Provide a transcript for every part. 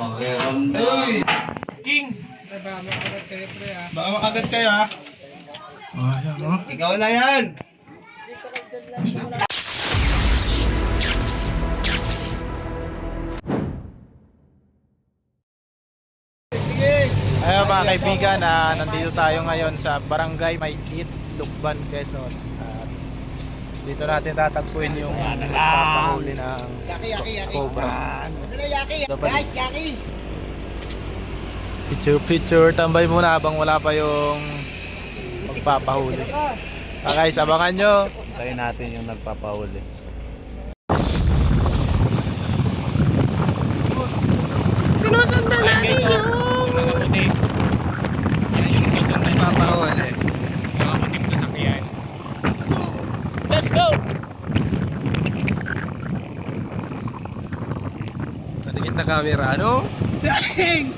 Uy! King! Baka makagat kayo, pre, ha? Baka makagat kayo, ha? Ayan, oh. Ikaw na yan! Ayan mga kaibigan, nandito tayo ngayon sa Barangay Maykit, Lukban, Quezon. At dito natin tatagpuin yung papahuli ng cobra. Picture, tambay muna habang wala pa yung magpapahuli. Guys, abangan nyo. Tayo natin yung nagpapahuli. Sinusundan natin yung Mga puti. Yan yung susundan. Papahuli. Mga puting sasakyan. Let's go! Patingin na camera, ano? Dahing!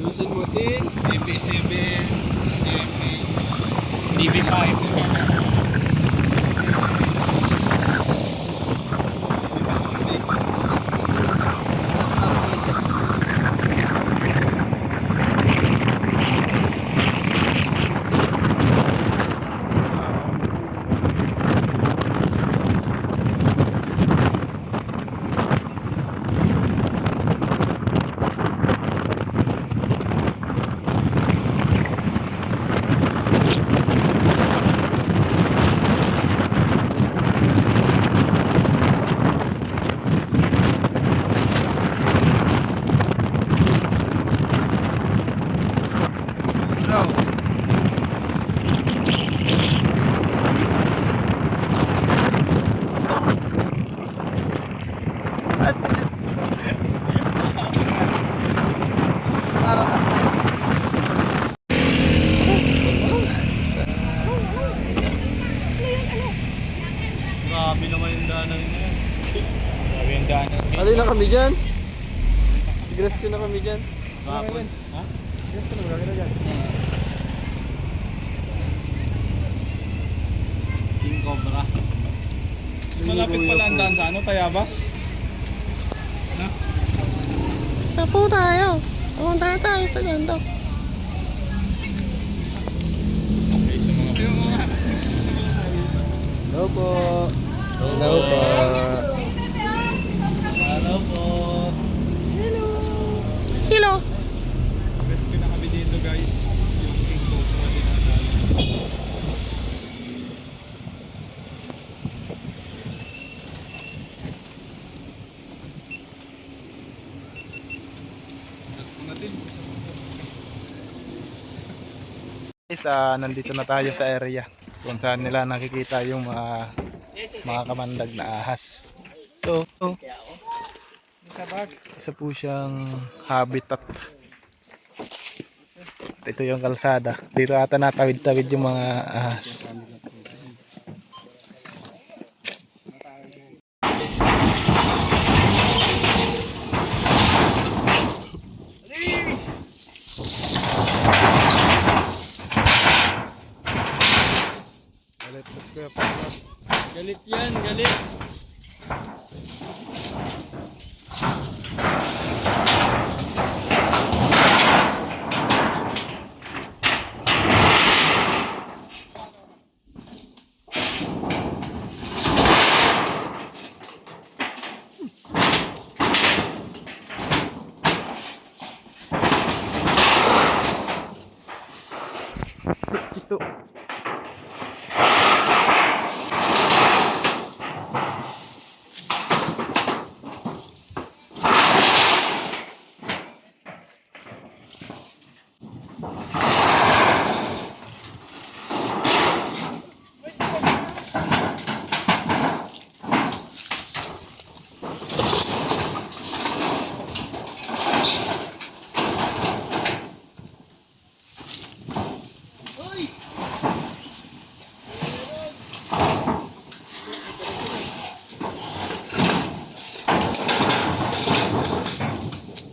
Lusin mo din. MP7. DB5. Grabe naman yung daanan niya. Grabe yung daanan. Alin na kami dyan? Grass ko na kami dyan. Kapon. Ha? Grass ko na kami dyan. King Cobra. Mas malapit pala ang daan sa ano, Tayabas? Na? Tapo tayo. Pumunta na tayo sa ganito. Okay, sa mga Hello po. Hello po. Hello po. Hello. rescue na kami dito, guys. Yung King Cobra din natin. Guys, nandito na tayo sa area kung saan nila nakikita yung mga kamandag na ahas. So, isa po siyang habitat. At ito yung kalsada. Dito ata natawid-tawid yung mga ahas. Galit yan, galit. Ito.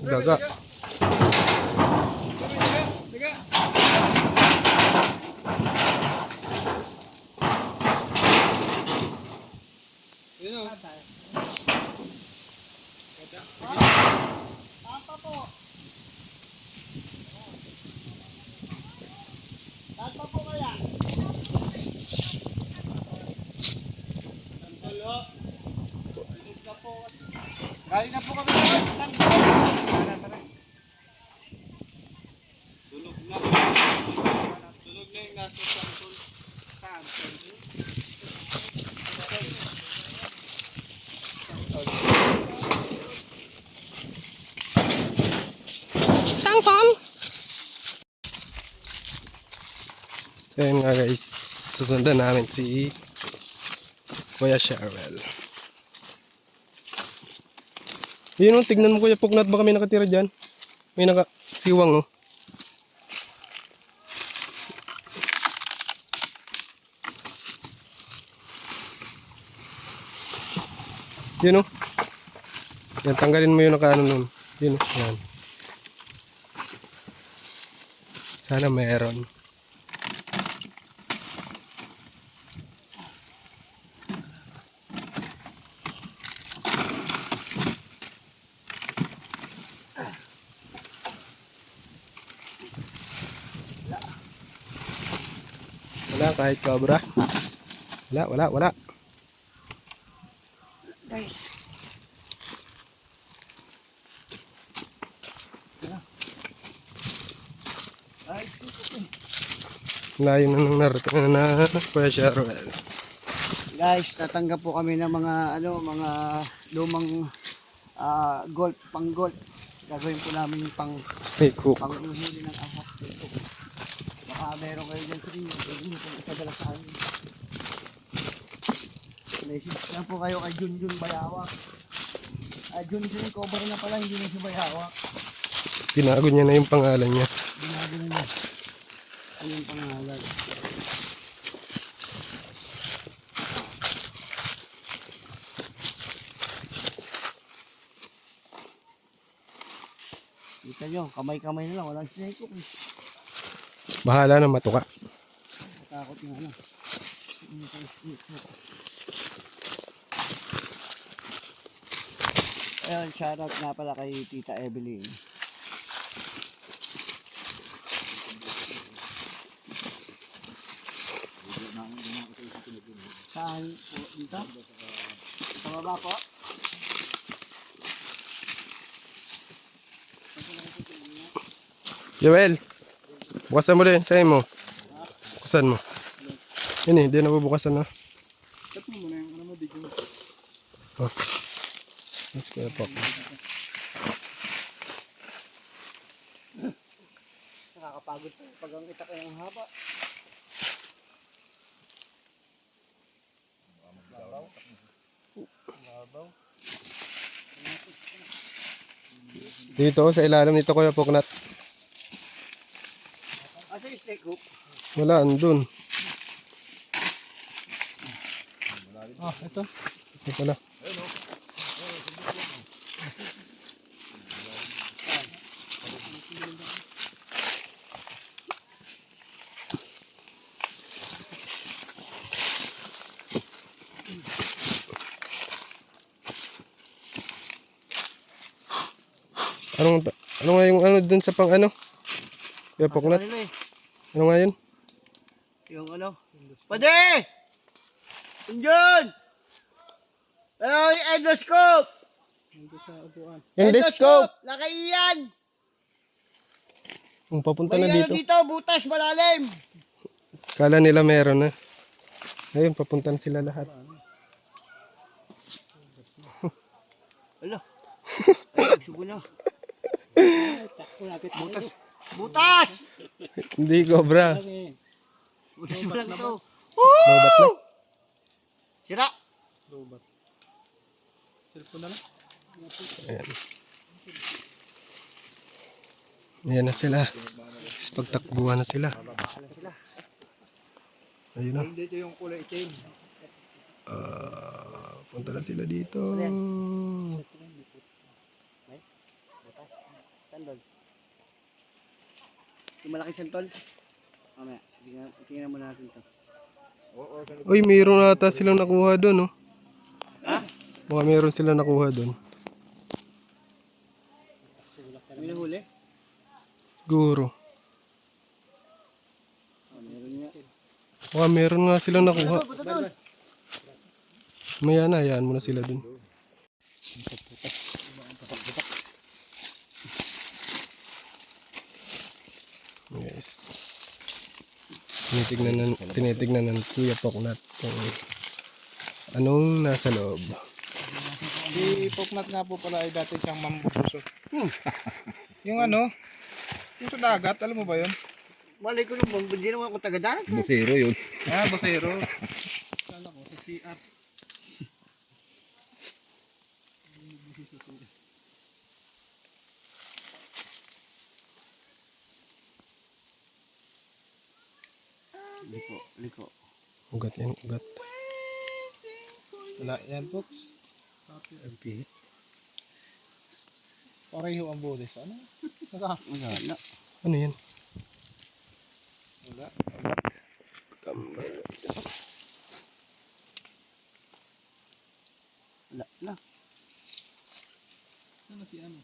Gaga. Galing na po kami doon sa Sanggol. Tulog na. Tulog na yung nasa Sanggol. Saan? Sangkol. So yun nga guys, susundan namin si Kuya Sharwell. Yun oh, tignan mo Kuya Puknat, baka may nakatira dyan. May nakasiwang oh. Yun oh. Yan, tanggalin mo yung nakaano nun. Yun oh, yan. Sana meron. Wala kahit cobra. Wala. Guys. Layo na nang narating na Kuya Sharwell. Guys, tatanggap po kami ng mga mga lumang golf, pang golf. Gagawin po namin yung Snake hook. pang uhuli ng ahas. Baka meron kayo dyan sa inyo. Pwede nyo pong ipadala sa amin. Message lang po kayo kay Junjun Bayawak. Junjun cover na pala, hindi na si Bayawak. Tinago niya na yung pangalan niya. Binago na niya. Ano yung pangalan? Kita nyo, kamay-kamay na lang. Walang snake hook. Bahala na matuka. Takot nga na. Hindi ko snake hook. Ayun, shoutout nga pala kay Tita Evelyn. Saan po? Dito? Sa baba po? Joel, bukasan mo din, sa'yo mo. Bukasan mo. Yun eh, di na bubukasan na. Cut mo muna yung ano mo, bigyan mo. Oh. Let's go po. Nakakapagod po pag ang itak ay ang haba. Dito sa ilalim nito Kuya Puknat. Asa yung snake hook? Wala, andun. Ito. Ito pala. Ano nga yung ano dun sa pang ano? Kuya Puknat. Kanila eh. Ano nga yun? Yung ano? Pwede! Junjun! Ay, endoscope! Endoscope! Nakaiyan! Kung papunta May na ano dito. dito, butas malalim! Kala nila meron na. Ayun, papunta na sila lahat. Alo. Ay, sugo na. Butas! Butas! Hindi cobra. Butas mo lang ito. Lobat na. Sira! Cellphone na lang. Ayan. Ayan na sila. Tapos pagtakbuhan na sila. Ayun na. Hindi ito yung kulay itim. Punta na sila dito. Sandol. Yung malaki santol. Mamaya, tingnan muna natin ito. Uy, mayroon ata silang nakuha doon, oh. Baka mayroon silang nakuha doon. May nahuli? Guro. Meron nga. Baka mayroon nga silang nakuha. Buta doon. Maya na, hayaan mo na sila doon. Guys. Tinitignan ng Kuya Poknat kung anong nasa loob. Si Poknat nga po pala ay dati siyang mambubuso. Yung ano, yung sa dagat, alam mo ba yun? Malay ko naman, hindi naman ako taga-darat. Busero yun. Ah, busero. Kala ko sa CR. Liko. Ugat yan, ugat. Wala yan, Pox. Pareho ang bulis. Ano? Wala. Ano yan? Wala. Wala na. Sana si ano?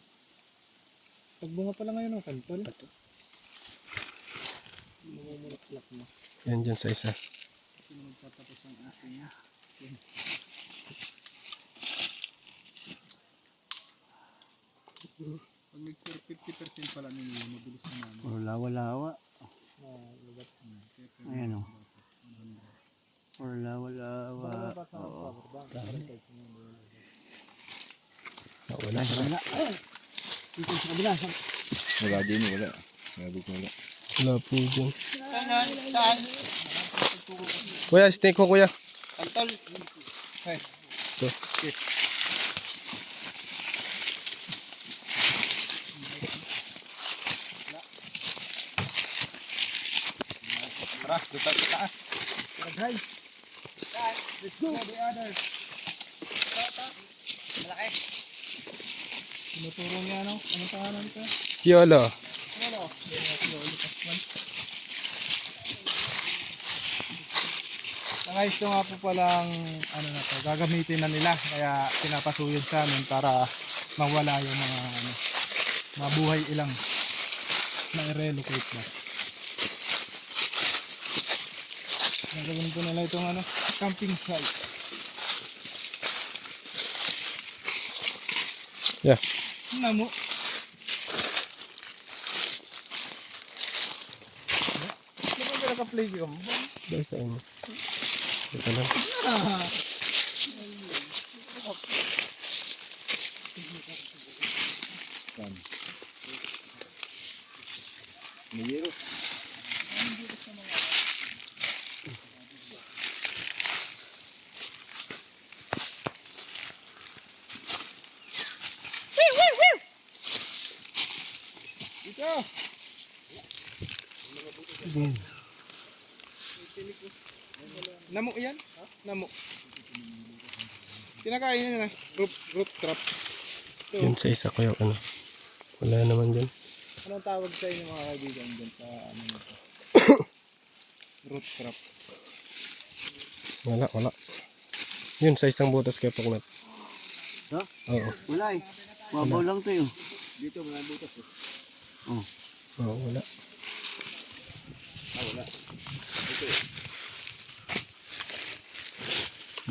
Pagbunga pala ngayon ng santol. Namumulaklak na. Yan dyan sa isa. Sino magtatapos ang ating pag may 50% pala nila, mabilis na naman. Wala. Ayan o. Wala. Wala. Dito sa kabila. Wala din, wala. Sabi ko wala. Wala po dyan. Kuya, steak ko kuya. Santol. Ito. Tara, dito taas. Guys. Let's go. The others. Malaki. Tinuturo niya ano? Anong pangalan ito? Yolo. Guys, ito nga po palang ano na to, gagamitin na nila kaya pinapasuyod sa amin para mawala yung mga ano, mabuhay ilang ma-relocate na. Gagawin po nila itong ano, camping site. Yeah. Namo. Ano ba naka-play ko? Dahil sa inyo. Ito lang. Namo yan? Namo. Kinakain na root crop. Yun sa isa kuya. Ano? Wala naman dyan. Anong tawag sa inyo mga kaibigan dyan sa ano nito? Root crop. Wala. Yun sa isang butas kaya Poknat. Ha? Oo. Wala eh. Mabaw lang to yun. Dito, mga butas eh. Oo, wala.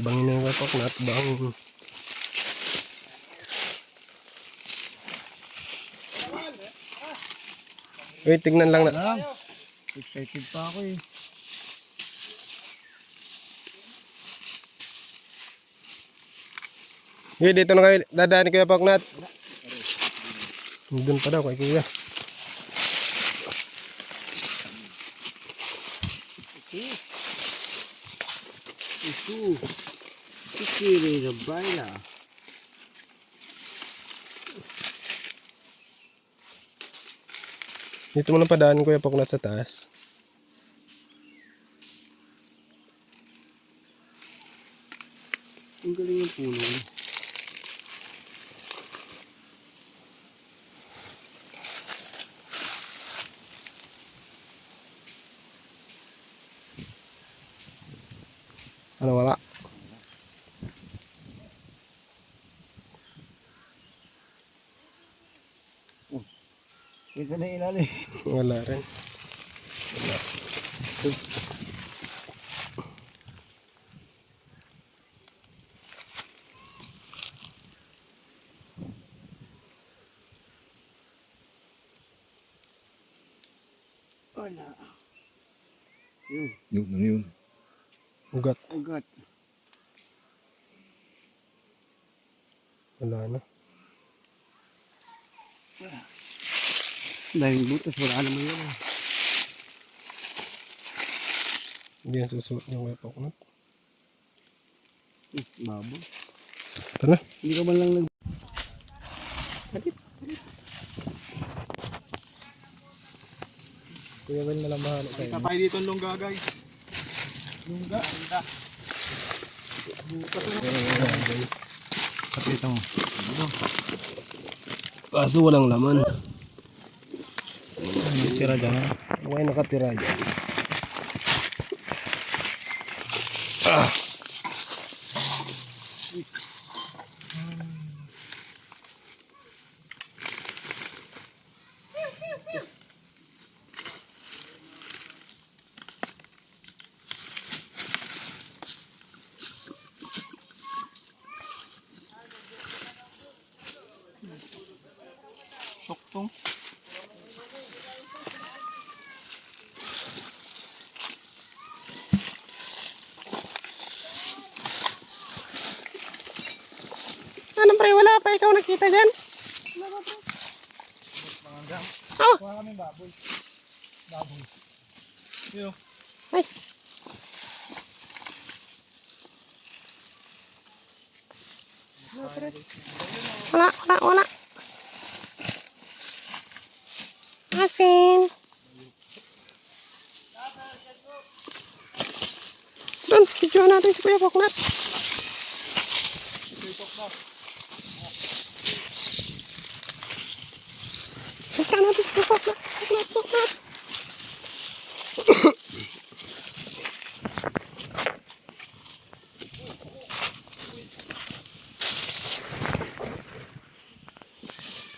Bangin na yung kaya Poknat. Bangin. Wait, tignan lang na. Excited pa ako eh. Okay, dito na kayo dadaan ni Kuya Poknat. Doon pa daw kay Kuya. Ito. Kikiri na baila. Dito mo na padaan Kuya Poknat sa taas. Ang galing yung puno. Ano wala? Ito na ilalim. Wala rin. Wala. Yun. Yun. Ugat. Ugat. Wala na. Dahil butas, wala naman yun. Hindi yan susuot yung may paknat. Babo. Ito na. Hindi ka man lang nag... Kuya Will na lang mahalo sa Kita tayo dito ng lungga guys. Lungga. Kapit mo. Kaso walang laman. Tira dyan ha. Huwag nakatira dyan. Soktong. Ano pre, wala pa ikaw nakita dyan? Oh! Kuha kami baboy. Baboy. Yun. Ay! Wala. Asin. Doon, video natin si Kuya Poknat. Kita natin si Kuya Poknat. Poknat.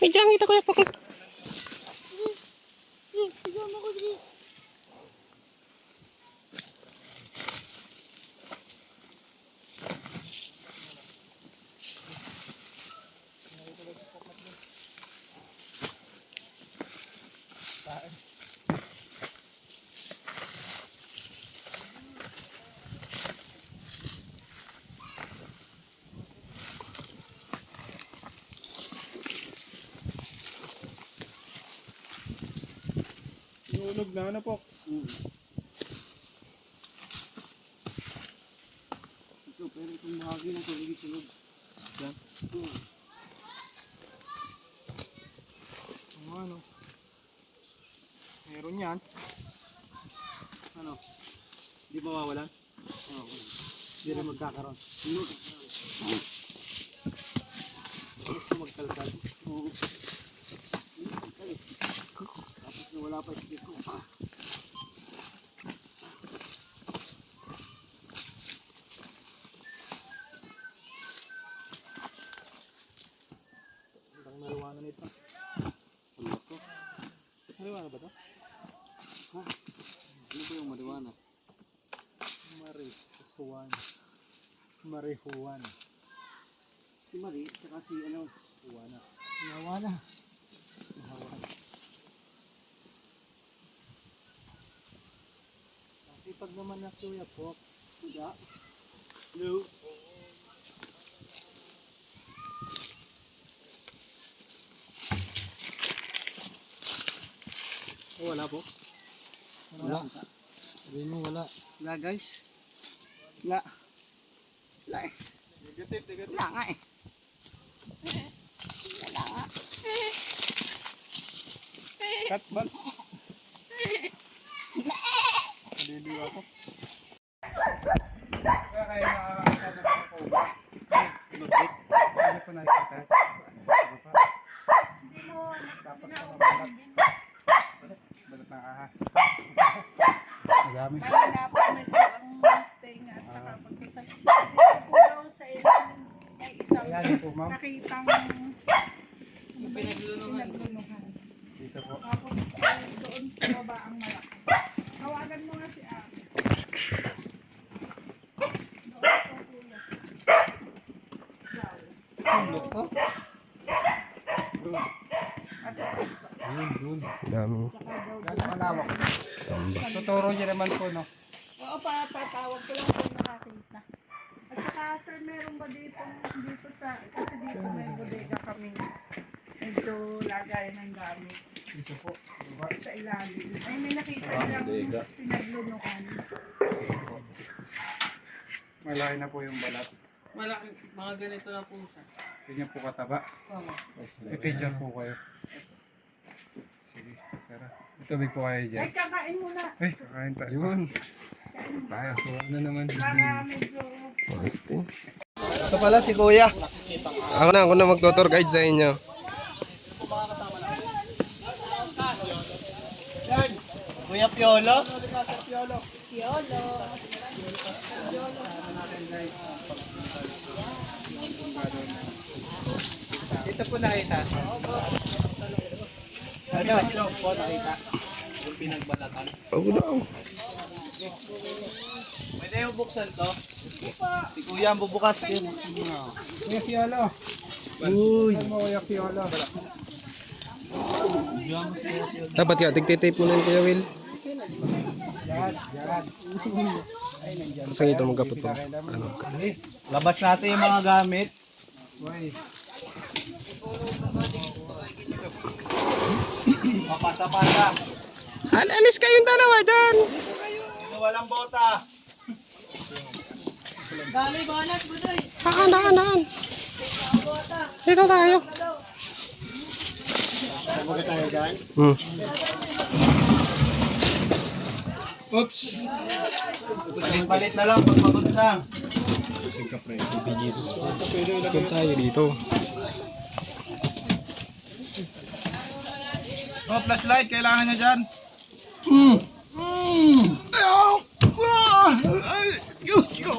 Video kita Kuya Poknat. Sinunog na ano po. Ito, pero itong bahagi ng tuligid sunod. Yan. Ano? Meron yan. Ano? Di mawawalan? Oo. Di rin magkakaroon. Gusto magkalkal. Oo. Tapos na wala pa isip ko. Ang marijuana nito. Ano to? Marijuana ba to? Ano ba yung marijuana? Marijuana. Si Marie, saka si ano? Marijuana. Nawana. Sipag naman na Kuya Fox. Kuya. Hello. Oh, wala po. Wala. Sabihin mo wala. Wala guys. Wala. Wala eh. Negative. Wala nga eh. Cut man. Naliliwa ko. Kaya nakakakita ng mga cobra. Pinupit. Ano pa nakikita? Ano pa? Dapat pa mabalat. Balat na ahas. Madami. Mahirapan medyo ang tenga at saka pagkasakit. Ako daw sa ilang ay isang Ayan po ma'am. nakitang pinagluluhan. Dito po. Tapos doon sa baba ang malaki. Tawagan mo nga si Ate. Doon sa tulog. Wow. Dami. Tsaka daw Malawak. Tuturo niya naman po, no? Oo, patawag ko lang kung nakakita. At saka sir, meron ba dito sa, kasi dito may bodega kami. Medyo lagay ng gamit. Dito po. Sa ilalim. Ay, may nakita nilang pinaglunukan. Malaki na po yung balat. Malaki, mga ganito na po siya. Ganyan po kataba. Oo. I-picture po kayo. Sige, tara. Itubig po kayo dyan. Ay, kakain muna. Ay, kakain tayo. Yun. Tayo. Ano naman? Para medyo... Austin. Ito pala si Kuya. Ako na magtutur guide sa inyo. Kuya Piolo. Ito po nakita. Ano? Po nakita. Yung pinagbalatan. Pagod daw. Pwede yung buksan to? Si Kuya ang bubukas din. Kuya Piolo. Uy. Saan mo Kuya Piolo? Dapat ka, tigtitape mo na yun, Kuya Will. Saan ito magkaputol? Ano ka? Labas natin yung mga gamit. Uy. Papasa-pasa. Alis kayong dalawa dyan! Ito walang bota. Daan. Dito tayo. Oops. Palit-palit na lang pag pagod na. Saan tayo dito? Oh, flashlight. Kailangan niya dyan.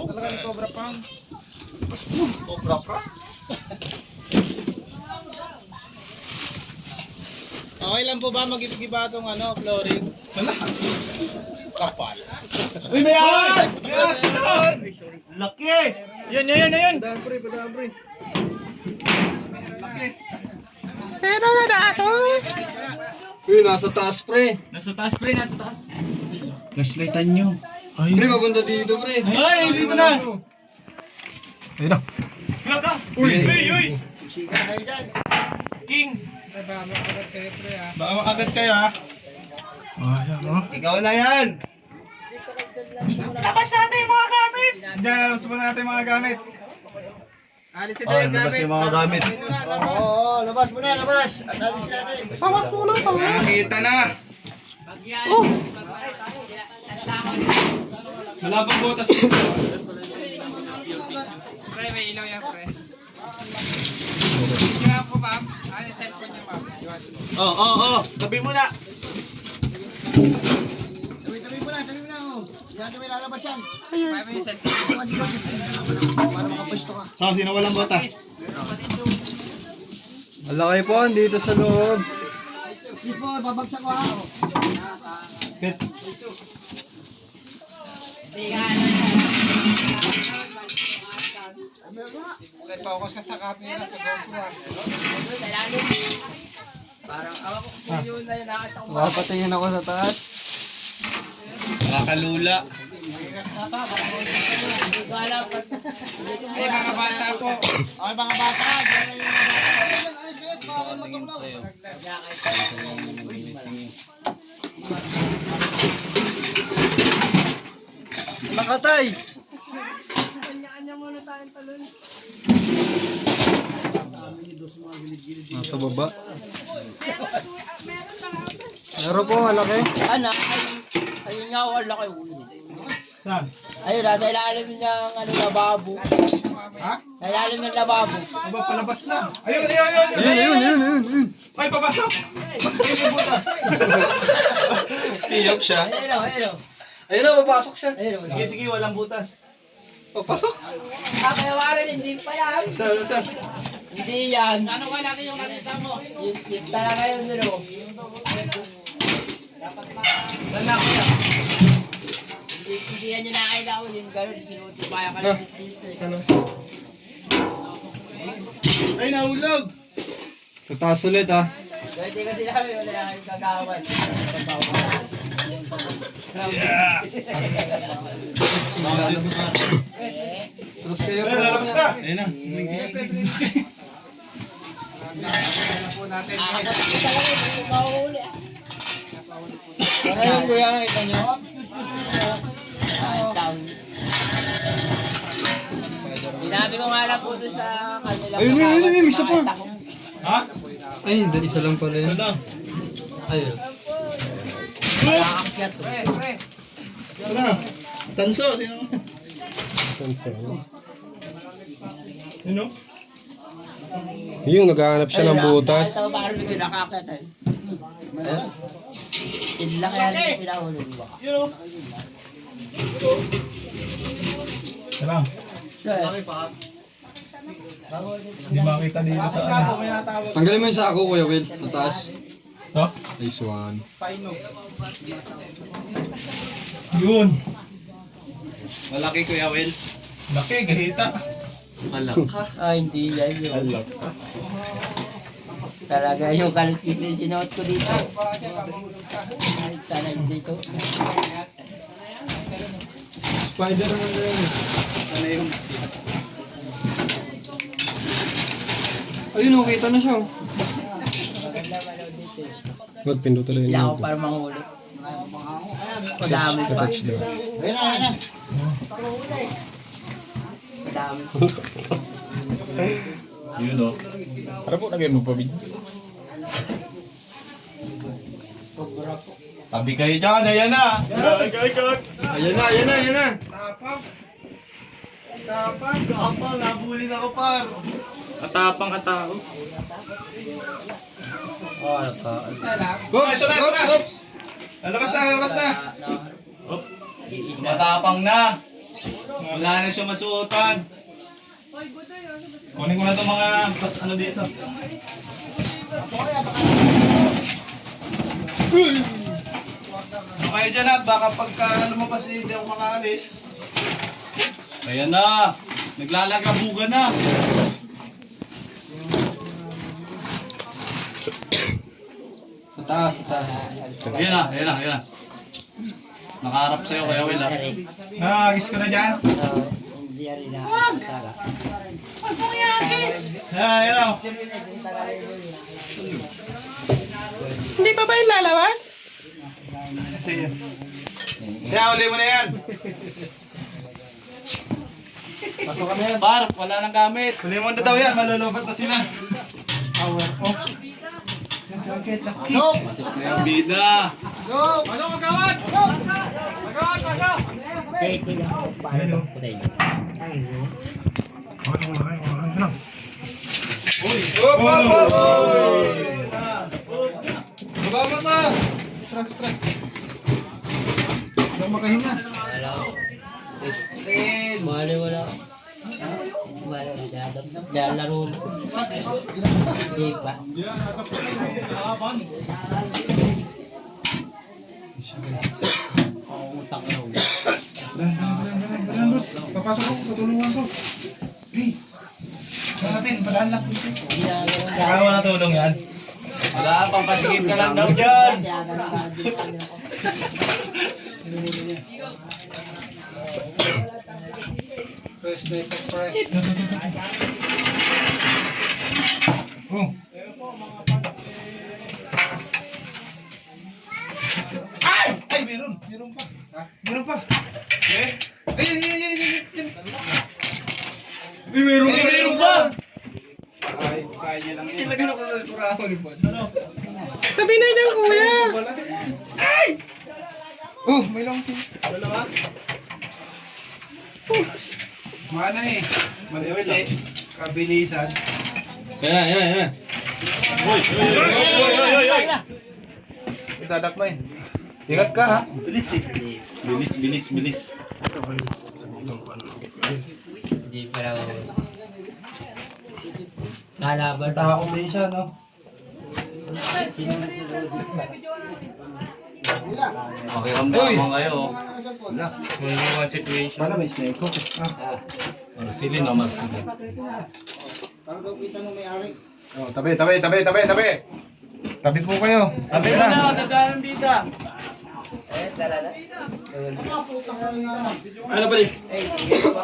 Talagang Cobra Pang. Cobra Pro. Okay lang po ba mag-iba itong flooring? Kapal. Uy, may ahas! May ahas! Laki! Yun. Pero na dato! Uy, nasa taas, pre. Flashlightan nyo. Pre, mapunta dito, pre. Ay, dito na! Ayun na. Baka makagat kayo ha. Ikaw na yan! Labas natin yung mga gamit! Diyan, labas mo natin yung mga gamit. Alisin Oh, labas yung mga gamit. Oo, labas mo na, labas. At alis natin. Tawas mo na tayo. Nakita na. Wala pang botas dito. Pre, may ilaw yan, pre. Oo. Tabi mo na. Tabi mo na. Yan, tabi lalabas yan. Para makapwesto ka. So, sino walang bota? Malaki po, dito sa loob. Sige po, babagsak ko ha. Pit. Pre, focus ka sa camera, sa GoPro. Papatingin ako sa taas. Nakakalula. Ay, mga bata po. Okay, mga bata. Alis kayo, baka kayo matulaw. Nakatay! Kanya-kanya muna tayong talon. Nasa baba. Meron lang ako. Meron po, malaki. Anak, ayun nga wala kayo ulit. Saan? Ayun, nasa ilalim ng lababo. Ha? Sa ilalim ng lababo. Aba, palabas na. Ayun. Ay, papasok. Ayun yung buta. Iyok siya. Ayun. Ayun na, papasok siya. Ayun. Sige, walang butas. Papasok. Kaya warin, hindi pa yan. Saan? Hindi yan. Ano ka natin yung nakita mo? Yung talaga yun nyo. Hindi yan yung nakita ko. Yung gano'n, sinutubaya ka lang dito eh. Ay, nahulog. Sa taas ulit, ha. Pwede ka din namin, wala kang kagawan. Ayun na. Ngayon, kuya, nakita nyo? Sinabi ko nga lang po doon sa kanila. Ayun, isa pa. Ha? Ay, dali isa lang pala yun. Isa lang. Ayun. Nakakakyat to. Tanso, sino? Sino? Yung naghahanap siya ng butas. Ito, parang bigay nakakakyat eh. Tinla kaya nito pinahulog ba? Salam. Hindi makita dito sa ano. Tanggalin mo yung sako, Kuya Will, sa taas. Ito? Nice one. Yun. Malaki Kuya Will. Laki, gahita. Malaka. Hindi yan yun. Malaka. Talaga yung kaliskis na sinuot ko dito. Sana dito. Spider naman na yun. Ano yung... Ayun, kita na siya. Wag pindutin rin Hindi ako yun. para manghuli. Madami pa. Touch daw. Ayun na. Madami pa. Yun o. Para po lagyan mo pa video. Tabi kayo dyan, ayan na! Ayan na. Tapang, nabulin ako par! Atapang ka tao. Oops! Lalabas na! Matapang na! Wala na siya masuotan. Kunin ko na itong mga ano dito. Kayo dyan at baka pagka lumabas hindi ako makaalis. Ayan na! Naglalagabugan na! Sa taas. Ayan na. Nakaharap sa'yo kaya Will ha. Nakagis ko na dyan. Hindi rin na. Wag! Ayan o. Hindi pa ba yung lalabas? Kaya uli mo na yan. Pasok ka na yan. Par, wala nang gamit. Uli mo na daw yan, malulubat na sila. Power off. Pasok na yung bida. Take it ako. Paano ito? Putay. Baba ka! Tras. Huwag makahinga. Mali wala. Mali wala. Laro mo. Hindi pa. Utak na ulo. Balaan boss. Papasok ko, tutulungan ko. Hey. Balaan lang. Kaya mo natulong yan. Wala, pampasigip ka lang daw dyan. Oh. Ay, meron pa. Meron pa. Eh? Ayun. Meron pa. Ay, kaya lang yun. Ilagay na ko sa kurao ni Bon. Tabi na dyan, kuya. Oh, may long pin. Dalawa? Mana eh. Maliwis eh. Kabilisan. Yan. Uy. Idadakmain. Ingat ka ha. Bilis eh. Bilis. Hindi pa raw. Lalaban. Tao din siya no. Okay, ramdaman kayo. One situation. Paano may snake ko? Marsilin o Marsilin. Oh, tabi. Tabi po kayo. Tabi na. Nagkaroon dito. Eh, tala na. Ano ba rin? Eh, sige pa.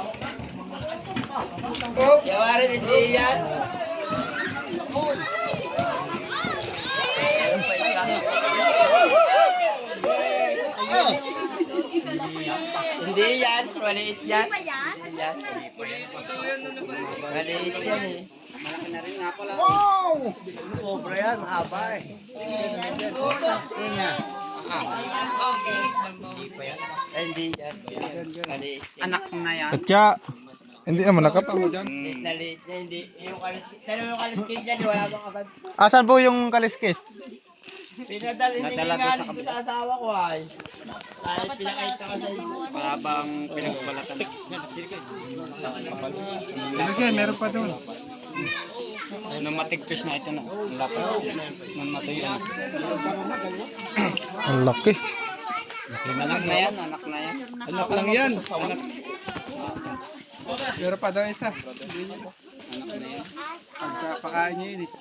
Yawarin, hindi yan. Hindi yan, maliit yan. Hindi yan. Maliit yan eh. Sobra yan, haba eh. Hindi yan. Maliit yan. Anak na yan. Katya. Hindi naman nakapa mo dyan. Liit na liit na, hindi. Yung kaliskis dyan, wala bang agad. Asan po yung kaliskis? Pinadala ko sa asawa ko ay. Kahit pinakita ko sa iyo. Wala bang pinagbalatan? Lagyan, meron pa doon. Nung matigpis na ito na. Lapit. Nung matuyo na. Ang laki. Anak na yan, anak na yan. Anak lang yan. Anak. Meron pa daw isa. Anak na yan. Pagkapakain niya yun eh.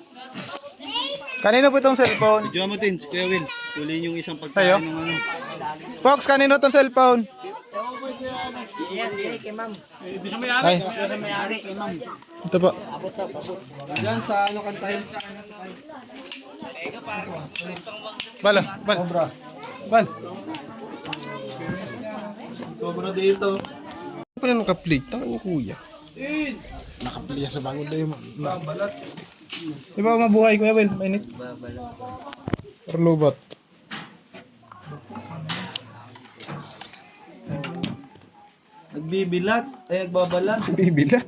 Kanino po itong cellphone? Video mo din, si Kuya Will. Kuliin yung isang Tayo? pagkain ng ano. Fox, kanino itong cellphone? Ay, ito po. Diyan sa ano kantahin? Bal. Bal. Sobra dito. Ano pala naka-plate? Taka ni kuya. Naka-plate sa bagong dayo mo. Balat. Di ba mabuhay, Kuya Will? Mainit. Or lubot. Nagbibilat. Ay, nagbabalat. Bibilat.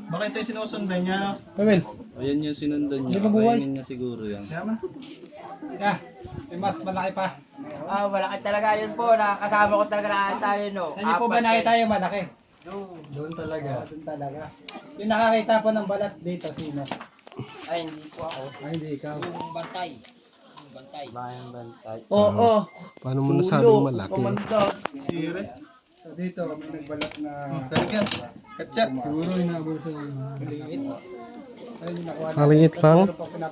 Bakit tayo sinusundan niya? Kuya Will. Ayan yung sinundan Hindi mabuhay. niya siguro yan. May mas malaki pa. Ah, malaki talaga yun po. Nakakasama ko talaga na tayo, no? Saan niyo po ba nakita yung malaki? Doon talaga. Doon talaga. Yung nakakita po ng balat dito, sino? Ay, hindi po ako. Ay, hindi ikaw. Oo. Paano mo nasabing malaki? Komanda. Sire. So dito, may nagbalat na... Karigyan. Katya. Siguro inabot sa maliit. Ay, nakuha na. Maliit lang.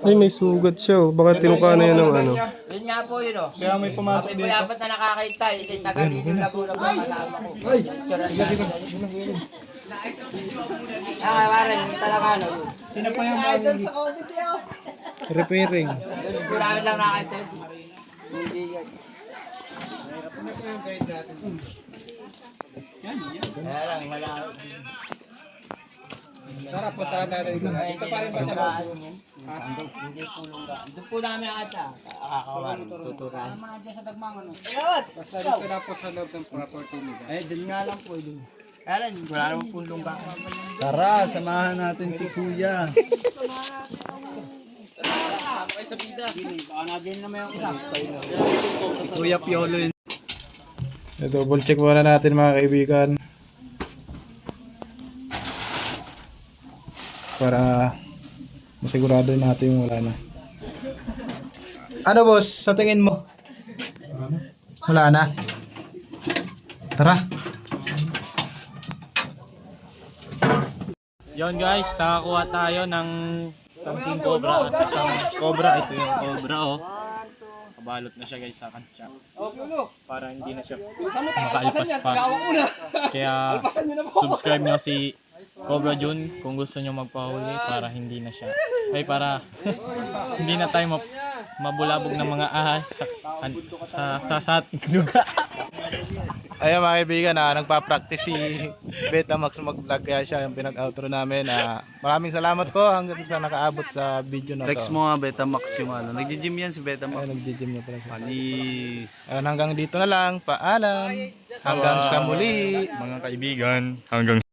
Ay, may sugat siya. Oh. Baka tinuka na yan ng ano. Yun nga po yun, oh. Kaya may pumasok Kami po dito. dapat na nakakita. Isa'y tagalino Laguna po ang kasama ko. Picture Ah, Warren, yung talaga, no? Sino pa yung mga... Repairing. Doon po namin lang nakakita. Hindi yan. Kaya lang, wala. Sarap po sa natin ito. Ito pa rin ba sa Ano yun? Hindi po lungga. Doon po namin nakakita. Kakakawan, tuturan. Basta dito na po sa loob ng property nila. Eh, doon nga lang po. Doon. Kaya lang, wala naman po lungga. Tara, samahan natin si Kuya. Si Kuya Piolo yun. Double check muna natin mga kaibigan. Para masigurado natin yung wala na. Ano boss, sa tingin mo? Wala na. Tara. Yon guys, nakakuha tayo ng King Cobra at isang Cobra. Ito yung Cobra oh. Kabalot na siya guys sa kantsa. Para hindi na siya makaalpas pa. Kaya subscribe nyo si Cobra June kung gusto nyo magpahuli para hindi na siya. Ay para hindi na tayo mabulabog ng mga ahas sa ating lugar. Ayun mga kaibigan, nagpa-practice si Betamax mag-vlog kaya siya yung pinag-outro namin. Maraming salamat po hanggang sa nakaabot sa video na to. Flex mo nga Betamax yung ano. Nagji-gym yan si Betamax. Ayun, nag-gym niya pala siya. Panis. Ayun, hanggang dito na lang. Paalam. Hanggang sa muli. Mga kaibigan, hanggang